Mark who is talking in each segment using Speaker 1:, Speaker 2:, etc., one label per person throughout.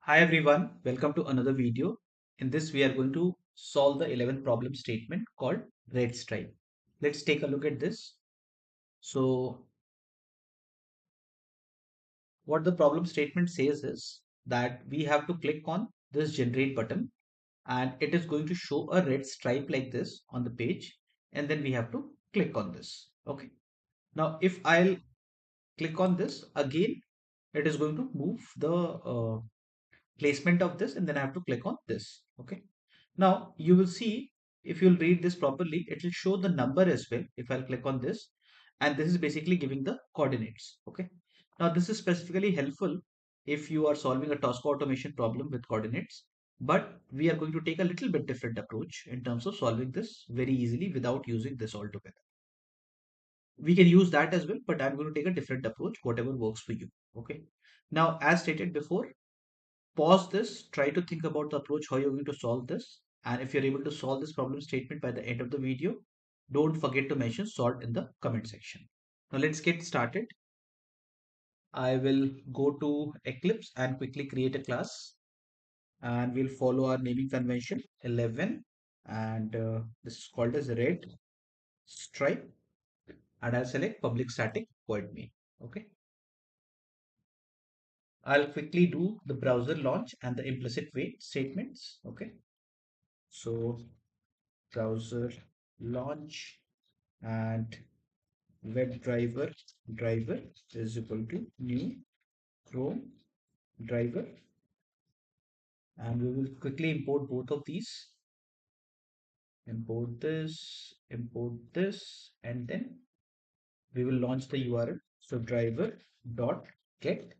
Speaker 1: Hi everyone, welcome to another video. In this we are going to solve the 11th problem statement called red stripe. Let's take a look at this. So what the problem statement says is that we have to click on this generate button and it is going to show a red stripe like this on the page, and then we have to click on this. Okay. Now if I'll click on this again, it is going to move the placement of this, and then I have to click on this. Okay. Now you will see, if you'll read this properly, it will show the number as well. If I'll click on this, and this is basically giving the coordinates. Okay. Now this is specifically helpful if you are solving a task automation problem with coordinates, but we are going to take a little bit different approach in terms of solving this very easily without using this altogether. We can use that as well, but I'm going to take a different approach, whatever works for you. Okay. Now, as stated before, pause this, try to think about the approach, how you're going to solve this. And if you're able to solve this problem statement by the end of the video, don't forget to mention solved in the comment section. Now let's get started. I will go to Eclipse and quickly create a class, and we'll follow our naming convention 11, and this is called as red stripe, and I'll select public static void main. Okay. I'll quickly do the browser launch and the implicit wait statements. Okay. So browser launch and WebDriver is equal to new Chrome driver, and we will quickly import both of these. Import this, and then we will launch the URL. So driver dot get,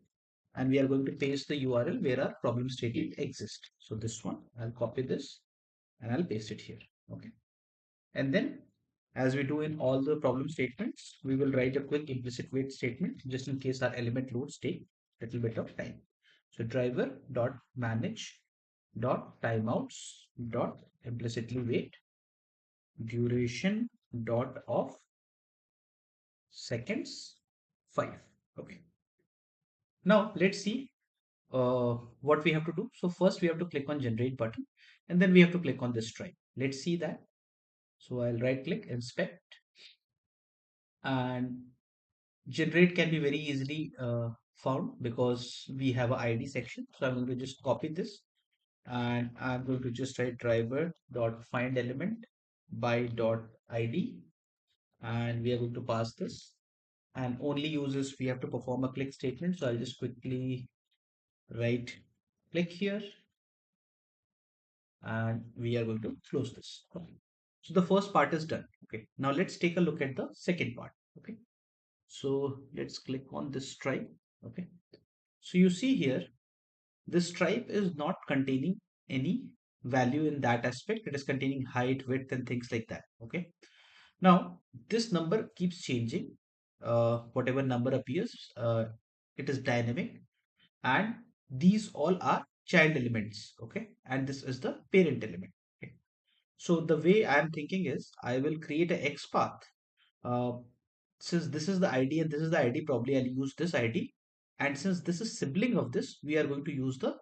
Speaker 1: and we are going to paste the URL where our problem statement exists. So this one, I'll copy this and I'll paste it here. Okay. And then, as we do in all the problem statements, we will write a quick implicit wait statement just in case our element loads take a little bit of time. So driver dot manage dot timeouts dot implicitly wait duration dot of seconds 5. Okay. Now let's see what we have to do. So first we have to click on generate button, and then we have to click on this stripe. Let's see that. So I'll right click, inspect, and generate can be very easily found because we have a ID section. So I'm going to just copy this, and I'm going to just write driver dot find element by dot ID, and we are going to pass this, and only uses we have to perform a click statement. So I'll just quickly write click here, and we are going to close this. Okay. So the first part is done. Okay. Now let's take a look at the second part. Okay. So let's click on this stripe. Okay. So you see here, this stripe is not containing any value in that aspect. It is containing height, width, and things like that. Okay. Now this number keeps changing. Whatever number appears, it is dynamic, and these all are child elements. Okay. And this is the parent element. Okay. So the way I'm thinking is I will create a X path. Uh, since this is the ID and this is the ID, probably I'll use this ID. And since this is sibling of this, we are going to use the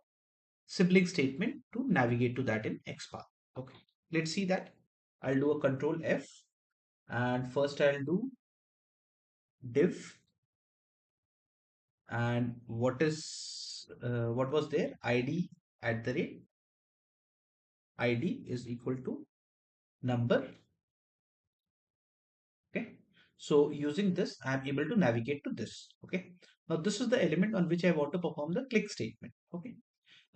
Speaker 1: sibling statement to navigate to that in XPath. Okay, let's see that. I'll do a control F, and first I'll do div, and what was there, ID at the rate ID is equal to number. Okay, so using this I'm able to navigate to this. Okay, now this is the element on which I want to perform the click statement. Okay,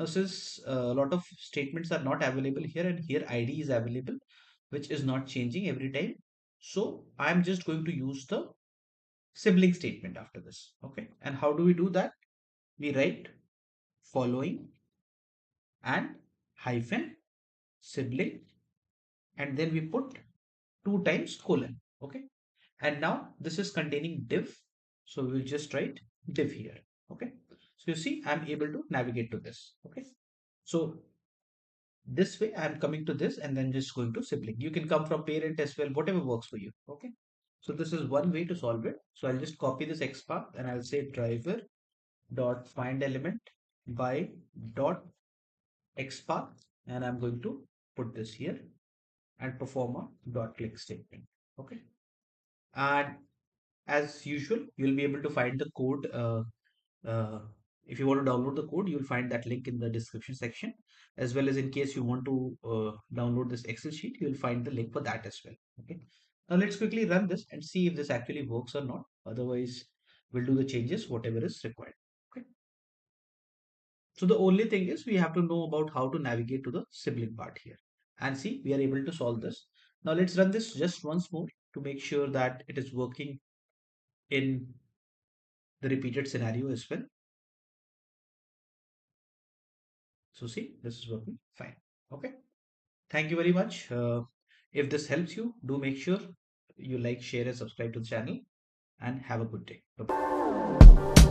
Speaker 1: now since a lot of statements are not available here, and here ID is available, which is not changing every time, so I'm just going to use the sibling statement after this. Okay, and how do we do that? We write following and hyphen sibling, and then we put 2 times colon. Okay, and now this is containing div, so we'll just write div here. Okay, so you see I'm able to navigate to this. Okay, so this way I'm coming to this and then just going to sibling. You can come from parent as well, whatever works for you. Okay, so this is one way to solve it. So I'll just copy this X path and I'll say driver dot find element by dot xpath, and I'm going to put this here and perform a dot click statement. Okay. And as usual, you'll be able to find the code. Uh, if you want to download the code, you'll find that link in the description section, as well as in case you want to download this Excel sheet, you'll find the link for that as well. Okay. Now let's quickly run this and see if this actually works or not. Otherwise, we'll do the changes, whatever is required. Okay. So the only thing is we have to know about how to navigate to the sibling part here. And see, we are able to solve this. Now let's run this just once more to make sure that it is working in the repeated scenario as well. So see, this is working fine. Okay. Thank you very much. If this helps you, do make sure you like, share, and subscribe to the channel. And have a good day. Bye-bye.